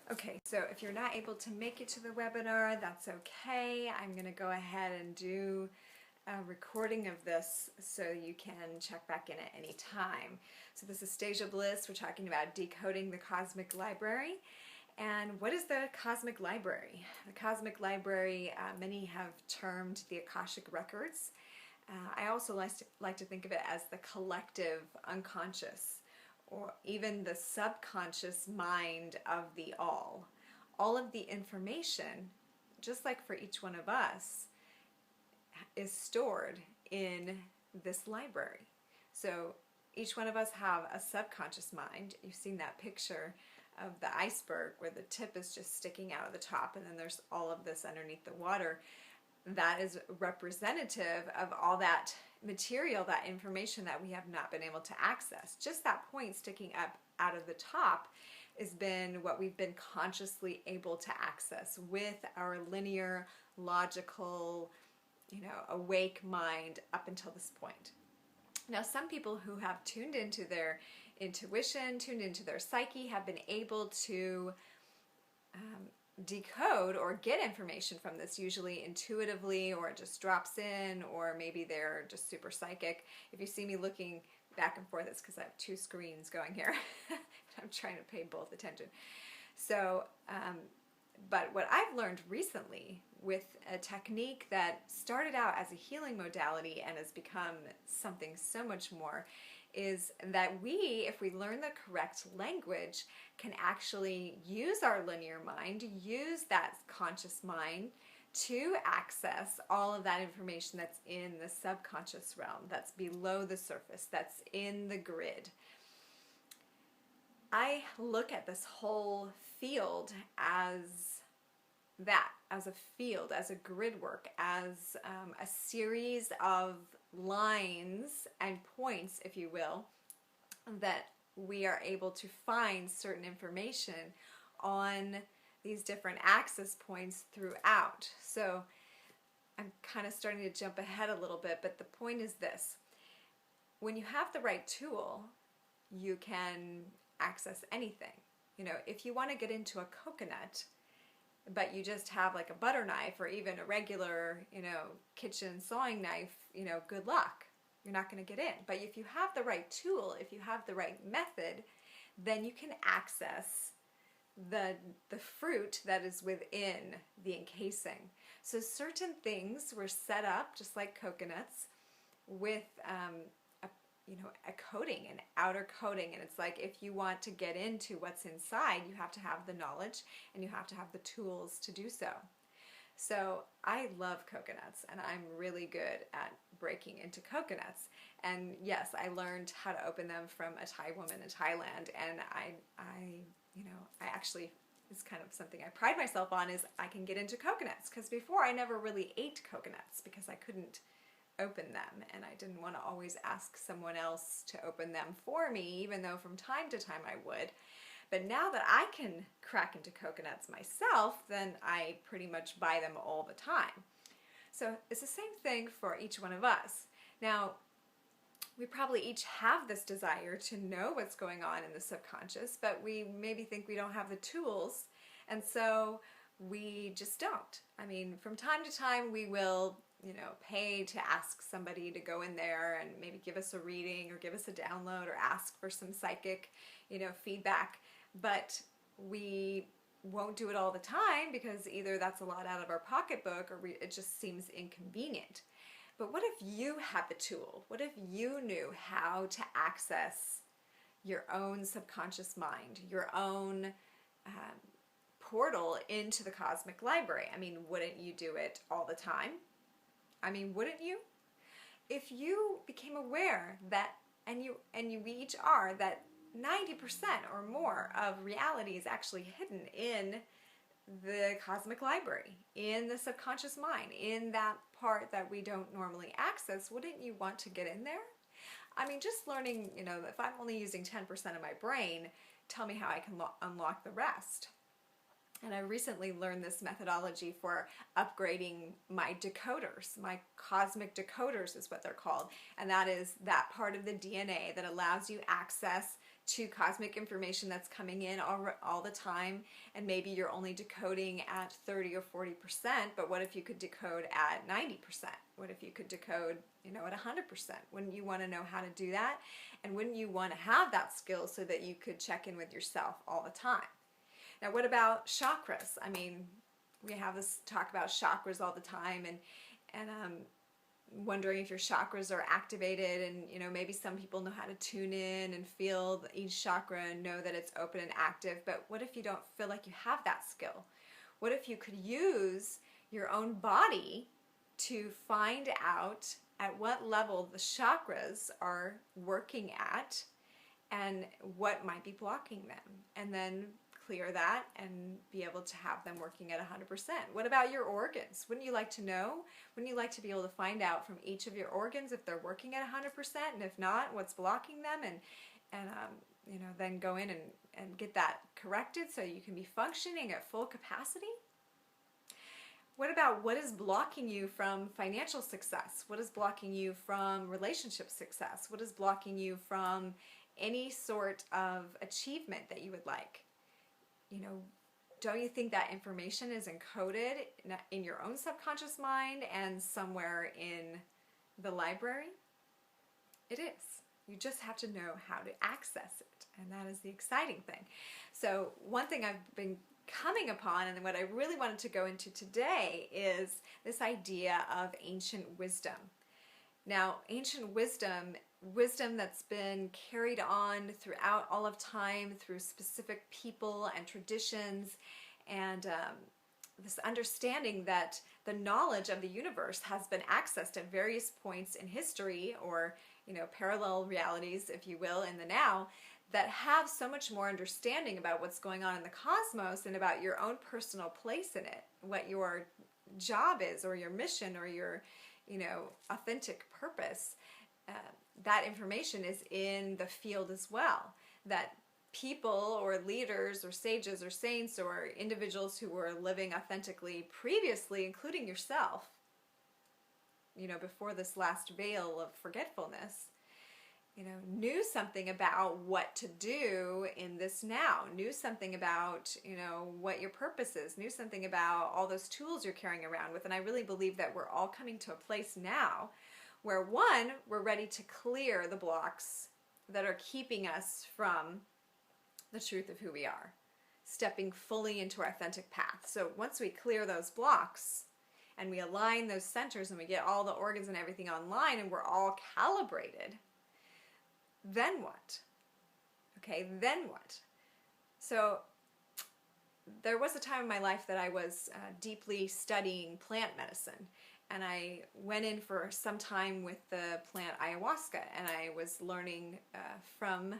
Okay, so if you're not able to make it to the webinar, that's okay. I'm going to go ahead and do a recording of this so you can check back in at any time. So this is Stasia Bliss. We're talking about decoding the cosmic library. And what is the cosmic library? The cosmic library, many have termed the Akashic Records. I also like to think of it as the collective unconscious, or even the subconscious mind of the all. All of the information, just like for each one of us, is stored in this library. So each one of us have a subconscious mind. You've seen that picture of the iceberg where the tip is just sticking out of the top and then there's all of this underneath the water. That is representative of all that material, that information that we have not been able to access. Just that point sticking up out of the top has been what we've been consciously able to access with our linear, logical, awake mind up until this point. Now, some people who have tuned into their intuition, tuned into their psyche, have been able to decode or get information from this, usually intuitively, or it just drops in, or maybe they're just super psychic. If you see me looking back and forth, it's because I have two screens going here. I'm trying to pay both attention. So, but what I've learned recently with a technique that started out as a healing modality and has become something so much more is that we, if we learn the correct language, can actually use our linear mind, use that conscious mind to access all of that information that's in the subconscious realm, that's below the surface, that's in the grid. I look at this whole field as that, as a field, as a grid work, as a series of lines and points, if you will, that we are able to find certain information on these different access points throughout. So I'm kind of starting to jump ahead a little bit, but the point is this. When you have the right tool, you can access anything. If you want to get into a coconut, but you just have like a butter knife or even a regular, kitchen sawing knife, good luck. You're not going to get in. But if you have the right tool, if you have the right method, then you can access the fruit that is within the encasing. So certain things were set up just like coconuts with a coating, an outer coating, and it's like if you want to get into what's inside, you have to have the knowledge and you have to have the tools to do so. So I love coconuts and I'm really good at breaking into coconuts. And yes, I learned how to open them from a Thai woman in Thailand, and I actually, it's kind of something I pride myself on, is I can get into coconuts, because before I never really ate coconuts because I couldn't open them, and I didn't want to always ask someone else to open them for me, even though from time to time I would. But now that I can crack into coconuts myself, then I pretty much buy them all the time. So it's the same thing for each one of us. Now, we probably each have this desire to know what's going on in the subconscious, but we maybe think we don't have the tools, and so we just don't. I mean, from time to time we will pay to ask somebody to go in there and maybe give us a reading or give us a download or ask for some psychic, feedback. But we won't do it all the time because either that's a lot out of our pocketbook or it just seems inconvenient. But what if you had the tool? What if you knew how to access your own subconscious mind, your own portal into the cosmic library? I mean, wouldn't you do it all the time? I mean, wouldn't you? If you became aware that, we each are, that 90% or more of reality is actually hidden in the cosmic library, in the subconscious mind, in that part that we don't normally access, wouldn't you want to get in there? I mean, just learning, if I'm only using 10% of my brain, tell me how I can unlock the rest. And I recently learned this methodology for upgrading my decoders. My cosmic decoders is what they're called. And that is that part of the DNA that allows you access to cosmic information that's coming in all the time, and maybe you're only decoding at 30 or 40%, but what if you could decode at 90%? What if you could decode, at 100%? Wouldn't you want to know how to do that? And wouldn't you want to have that skill so that you could check in with yourself all the time? Now, what about chakras? I mean, we have this talk about chakras all the time, and wondering if your chakras are activated, and maybe some people know how to tune in and feel each chakra and know that it's open and active. But what if you don't feel like you have that skill? What if you could use your own body to find out at what level the chakras are working at and what might be blocking them, and then clear that and be able to have them working at 100%. What about your organs? Wouldn't you like to know? Wouldn't you like to be able to find out from each of your organs if they're working at 100%, and if not, what's blocking them, and then go in and get that corrected so you can be functioning at full capacity? What about what is blocking you from financial success? What is blocking you from relationship success? What is blocking you from any sort of achievement that you would like? Don't you think that information is encoded in your own subconscious mind and somewhere in the library? It is. You just have to know how to access it, and that is the exciting thing. So one thing I've been coming upon, and what I really wanted to go into today, is this idea of ancient wisdom. Now, ancient wisdom that's been carried on throughout all of time through specific people and traditions, and this understanding that the knowledge of the universe has been accessed at various points in history, or parallel realities, if you will, in the now, that have so much more understanding about what's going on in the cosmos and about your own personal place in it, what your job is, or your mission, or your authentic purpose. That information is in the field as well, that people or leaders or sages or saints or individuals who were living authentically previously, including yourself, before this last veil of forgetfulness, knew something about what to do in this now, knew something about, what your purpose is, knew something about all those tools you're carrying around with. And I really believe that we're all coming to a place now where, one, we're ready to clear the blocks that are keeping us from the truth of who we are, stepping fully into our authentic path. So once we clear those blocks and we align those centers and we get all the organs and everything online and we're all calibrated, then what? Okay, then what? So there was a time in my life that I was deeply studying plant medicine, and I went in for some time with the plant ayahuasca, and I was learning from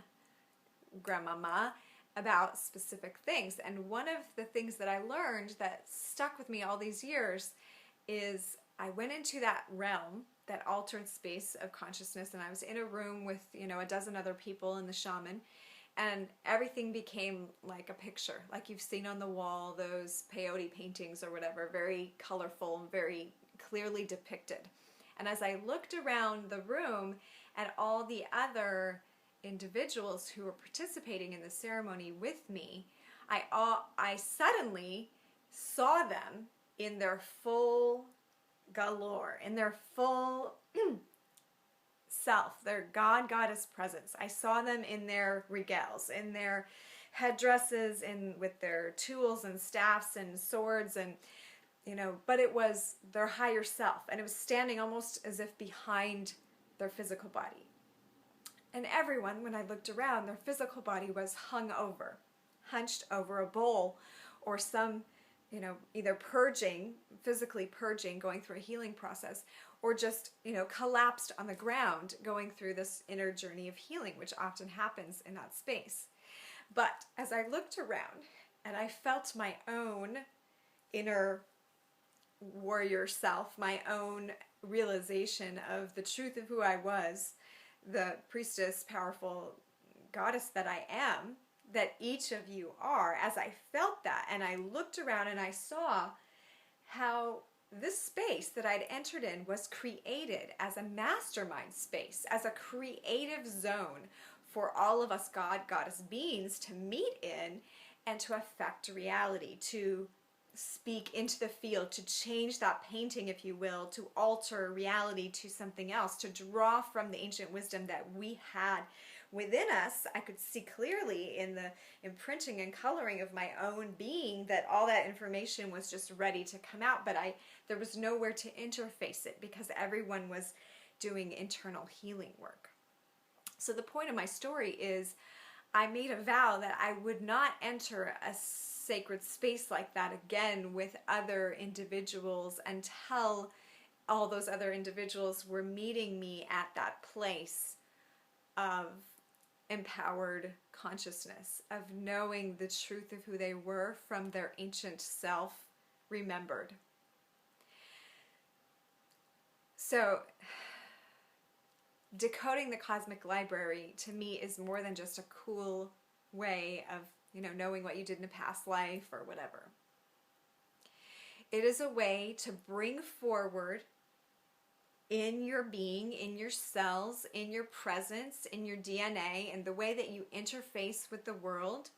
Grandmama about specific things. And one of the things that I learned that stuck with me all these years is I went into that realm, that altered space of consciousness, and I was in a room with, a dozen other people and the shaman, and everything became like a picture, like you've seen on the wall, those peyote paintings or whatever, very colorful and very clearly depicted. And as I looked around the room at all the other individuals who were participating in the ceremony with me, I suddenly saw them in their full galore, in their full self, their goddess presence. I saw them in their regals, in their headdresses, with their tools and staffs and swords, and but it was their higher self, and it was standing almost as if behind their physical body. And everyone, when I looked around, their physical body was hunched over a bowl, or some either physically purging, going through a healing process, or just, collapsed on the ground, going through this inner journey of healing, which often happens in that space. But as I looked around and I felt my own inner warrior self, my own realization of the truth of who I was, the priestess, powerful goddess that I am, that each of you are, as I felt that, and I looked around and I saw how this space that I'd entered in was created as a mastermind space, as a creative zone for all of us God, goddess beings to meet in and to affect reality, to speak into the field, to change that painting, if you will, to alter reality to something else, to draw from the ancient wisdom that we had within us. I could see clearly in the imprinting and coloring of my own being that all that information was just ready to come out, but there was nowhere to interface it because everyone was doing internal healing work. So the point of my story is I made a vow that I would not enter a sacred space like that again with other individuals until all those other individuals were meeting me at that place of empowered consciousness, of knowing the truth of who they were from their ancient self remembered. So decoding the cosmic library to me is more than just a cool way of, knowing what you did in a past life or whatever. It is a way to bring forward in your being, in your cells, in your presence, in your DNA, and the way that you interface with the world,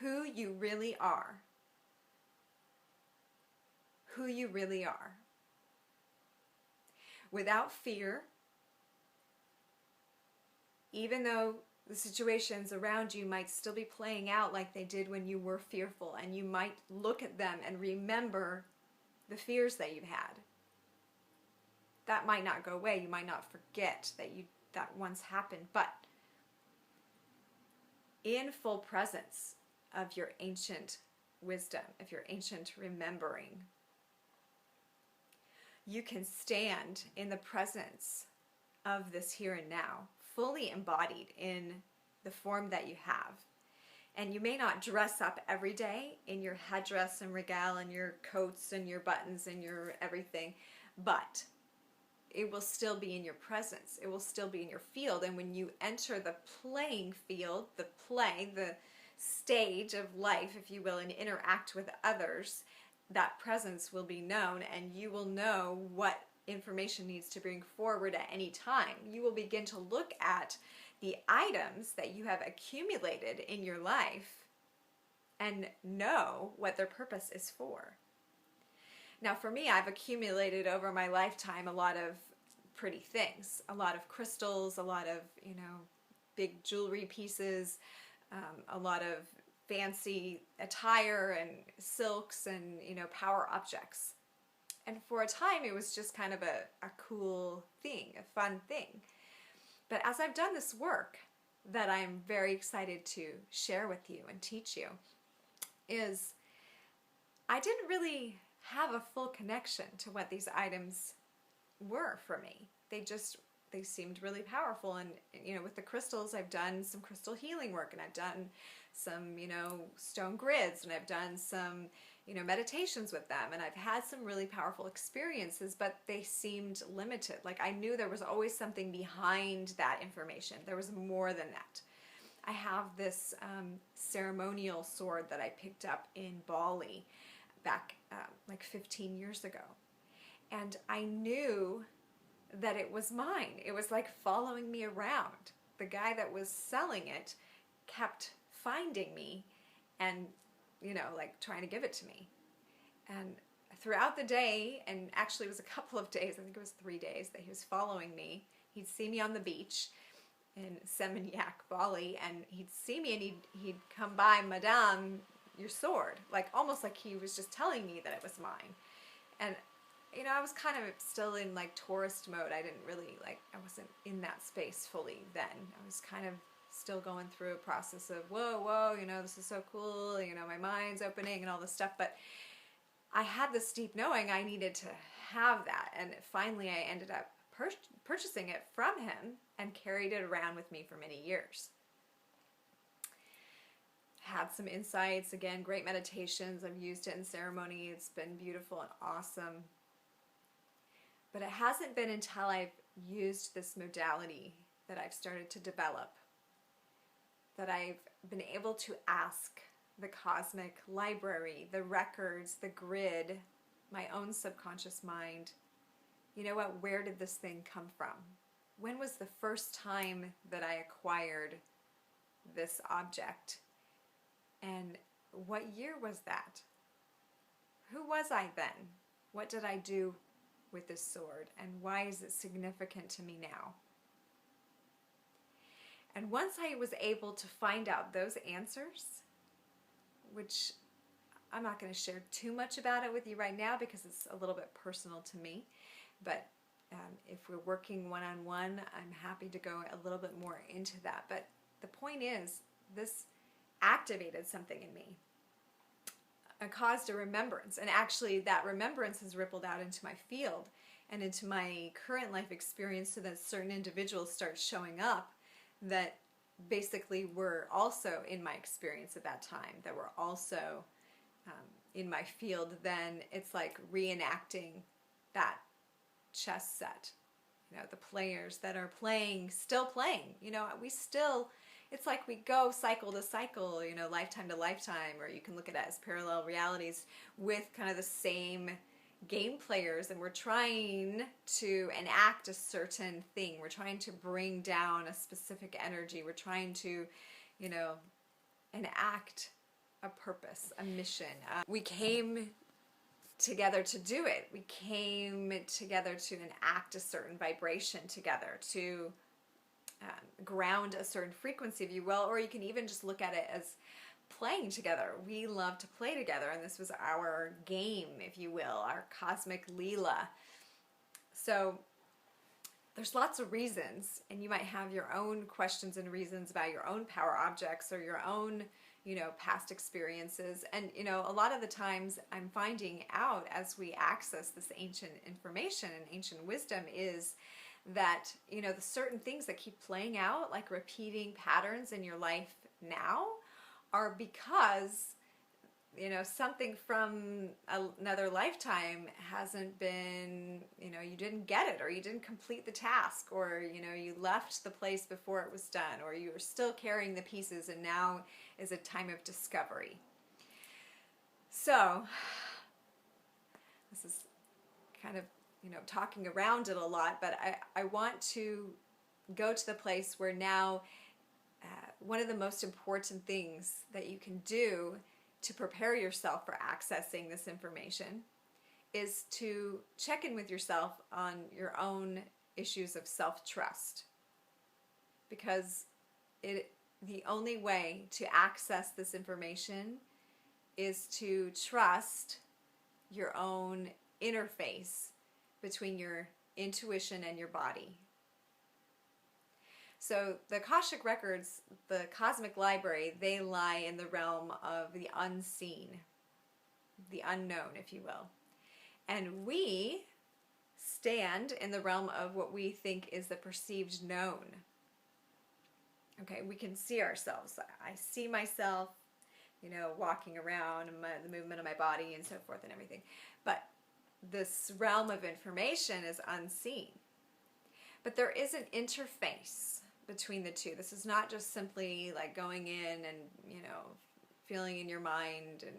who you really are. Who you really are. Without fear, even though the situations around you might still be playing out like they did when you were fearful, and you might look at them and remember the fears that you've had. That might not go away. You might not forget that once happened, but in full presence of your ancient wisdom, of your ancient remembering, you can stand in the presence of this here and now, fully embodied in the form that you have. And you may not dress up every day in your headdress and regale and your coats and your buttons and your everything, but it will still be in your presence. It will still be in your field. And when you enter the playing field, the stage of life, if you will, and interact with others, that presence will be known, and you will know what information needs to bring forward at any time. You will begin to look at the items that you have accumulated in your life and know what their purpose is for. Now for me, I've accumulated over my lifetime a lot of pretty things, a lot of crystals, a lot of, big jewelry pieces, a lot of fancy attire and silks and, power objects. And for a time, it was just kind of a cool thing, a fun thing. But as I've done this work that I'm very excited to share with you and teach you, is I didn't really have a full connection to what these items were for me. They seemed really powerful. And, with the crystals, I've done some crystal healing work, and I've done some, stone grids, and I've done some, meditations with them, and I've had some really powerful experiences, but they seemed limited. Like I knew there was always something behind that information. There was more than that. I have this ceremonial sword that I picked up in Bali back like 15 years ago. And I knew that it was mine. It was like following me around. The guy that was selling it kept finding me and, like trying to give it to me. And throughout the day, and actually it was a couple of days, I think it was 3 days that he was following me. He'd see me on the beach in Seminyak, Bali, and he'd see me and he'd come by, Madame, your sword. Like almost like he was just telling me that it was mine. And I was kind of still in like tourist mode. I wasn't in that space fully then. I was kind of still going through a process of, whoa, this is so cool, my mind's opening and all this stuff. But I had this deep knowing I needed to have that. And finally I ended up purchasing it from him and carried it around with me for many years. Had some insights, again, great meditations. I've used it in ceremony. It's been beautiful and awesome. But it hasn't been until I've used this modality that I've started to develop that I've been able to ask the cosmic library, the records, the grid, my own subconscious mind, where did this thing come from? when was the first time that I acquired this object? And what year was that? Who was I then? What did I do with this sword? And why is it significant to me now? And once I was able to find out those answers, which I'm not going to share too much about it with you right now because it's a little bit personal to me, but if we're working one-on-one, I'm happy to go a little bit more into that. But the point is, this activated something in me. It caused a remembrance, and actually that remembrance has rippled out into my field and into my current life experience, so that certain individuals start showing up that basically were also in my experience at that time, that were also in my field. Then it's like reenacting that chess set. You know, the players that are playing, still playing. You know, we still, it's like we go cycle to cycle, you know, lifetime to lifetime, or you can look at it as parallel realities with kind of the same game players, and we're trying to enact a certain thing. We're trying to bring down a specific energy. We're trying to, you know, enact a purpose, a mission. We came together to do it. We came together to enact a certain vibration together, to ground a certain frequency, if you will, or you can even just look at it as playing together. We love to play together, and this was our game, if you will, our cosmic Leela. So there's lots of reasons, and you might have your own questions and reasons about your own power objects or your own, you know, past experiences. And, you know, a lot of the times I'm finding out as we access this ancient information and ancient wisdom is that, you know, the certain things that keep playing out, like repeating patterns in your life now, are because, you know, something from another lifetime hasn't been, you know, you didn't get it, or you didn't complete the task, or, you know, you left the place before it was done, or you were still carrying the pieces and now is a time of discovery. So this is kind of, you know, talking around it a lot, but I want to go to the place where now one of the most important things that you can do to prepare yourself for accessing this information is to check in with yourself on your own issues of self-trust. Because the only way to access this information is to trust your own interface between your intuition and your body. So the Akashic Records, the cosmic library, they lie in the realm of the unseen, the unknown, if you will. And we stand in the realm of what we think is the perceived known. Okay, we can see ourselves. I see myself, you know, walking around, and the movement of my body and so forth and everything. But this realm of information is unseen. But there is an interface between the two. This is not just simply like going in and, you know, feeling in your mind and,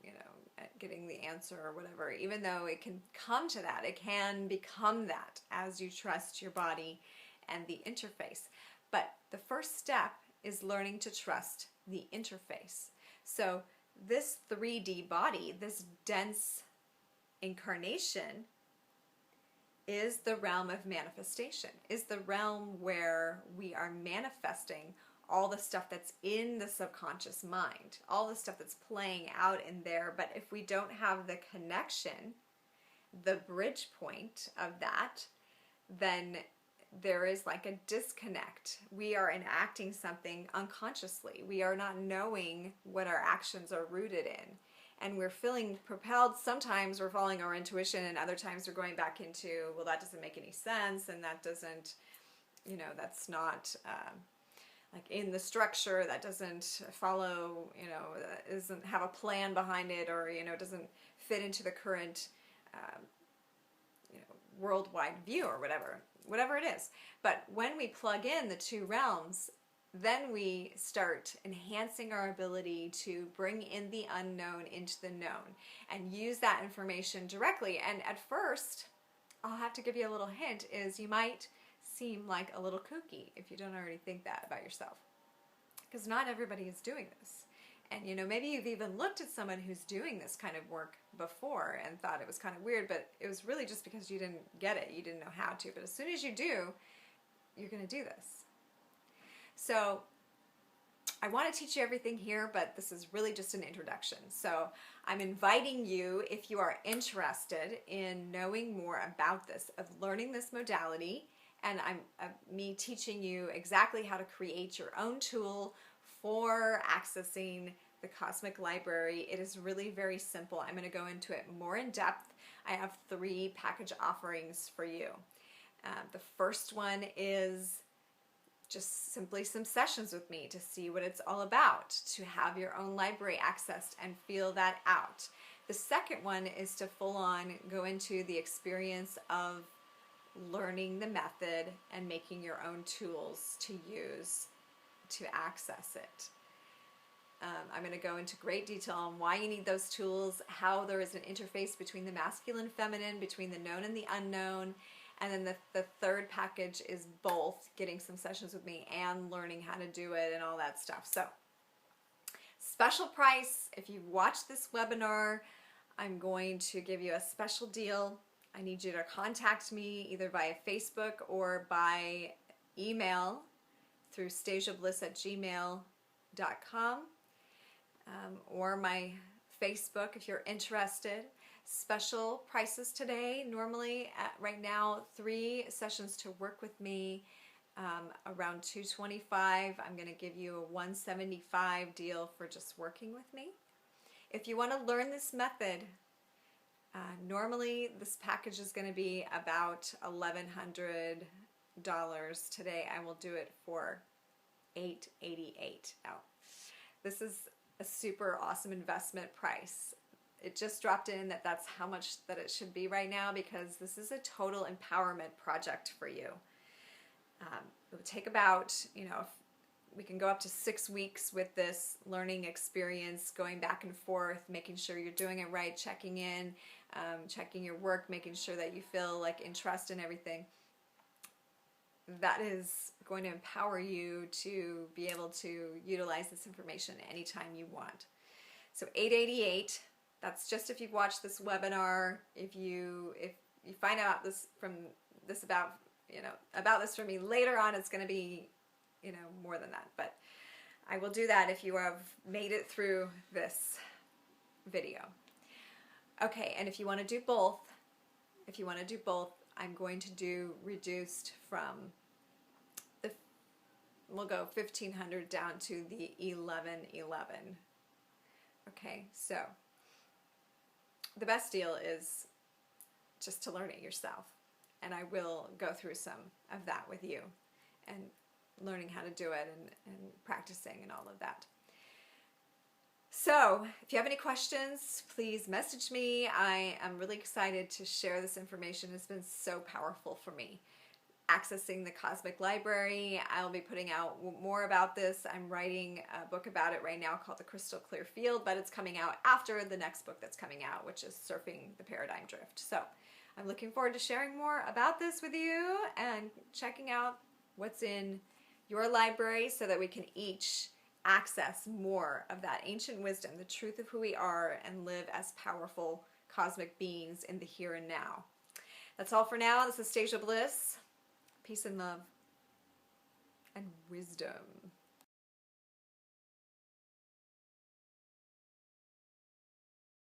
you know, getting the answer or whatever. Even though it can come to that, it can become that as you trust your body and the interface. But the first step is learning to trust the interface. So this 3D body, this dense incarnation, is the realm of manifestation, is the realm where we are manifesting all the stuff that's in the subconscious mind, all the stuff that's playing out in there. But if we don't have the connection, the bridge point of that, then there is like a disconnect. We are enacting something unconsciously. We are not knowing what our actions are rooted in. And we're feeling propelled. Sometimes we're following our intuition, and other times we're going back into, well, that doesn't make any sense, and that doesn't, you know, that's not like in the structure, that doesn't follow, you know, doesn't have a plan behind it, or, you know, doesn't fit into the current, you know, worldwide view or whatever it is. But when we plug in the two realms, then we start enhancing our ability to bring in the unknown into the known and use that information directly. And at first, I'll have to give you a little hint, is you might seem like a little kooky if you don't already think that about yourself. Because not everybody is doing this. And you know, maybe you've even looked at someone who's doing this kind of work before and thought it was kind of weird, but it was really just because you didn't get it. You didn't know how to. But as soon as you do, you're going to do this. So I want to teach you everything here, but this is really just an introduction. So I'm inviting you, if you are interested in knowing more about this, of learning this modality, and me teaching you exactly how to create your own tool for accessing the Cosmic Library. It is really very simple. I'm going to go into it more in depth. I have 3 package offerings for you. The first one is just simply some sessions with me to see what it's all about, to have your own library accessed and feel that out. The second one is to full on go into the experience of learning the method and making your own tools to use to access it. I'm going to go into great detail on why you need those tools, how there is an interface between the masculine and feminine, between the known and the unknown. And then the third package is both getting some sessions with me and learning how to do it and all that stuff. So special price, if you watch this webinar, I'm going to give you a special deal. I need you to contact me either via Facebook or by email through stageofbliss@gmail.com, or my Facebook if you're interested. Special prices today. Normally, right now, 3 sessions to work with me, around $225. I'm going to give you a $175 deal for just working with me. If you want to learn this method, normally this package is going to be about $1,100. Today, I will do it for $888. Now, this is a super awesome investment price. It just dropped in that's how much that it should be right now, because this is a total empowerment project for you. It would take about, we can go up to 6 weeks with this learning experience, going back and forth, making sure you're doing it right, checking in, checking your work, making sure that you feel like in trust and everything. That is going to empower you to be able to utilize this information anytime you want. So $888. That's just if you've watched this webinar. If you find out about this from me later on, it's going to be more than that. But I will do that if you have made it through this video. Okay, and if you want to do both, I'm going to do reduced from we'll go $1,500 down to the $1,111. Okay, so the best deal is just to learn it yourself, and I will go through some of that with you and learning how to do it and practicing and all of that. So if you have any questions, please message me. I am really excited to share this information. It's been so powerful for me. Accessing the Cosmic Library. I'll be putting out more about this. I'm writing a book about it right now called The Crystal Clear Field, but it's coming out after the next book that's coming out, which is Surfing the Paradigm Drift. So I'm looking forward to sharing more about this with you and checking out what's in your library so that we can each access more of that ancient wisdom, the truth of who we are, and live as powerful cosmic beings in the here and now. That's all for now. This is Stasia Bliss. Peace and love and wisdom.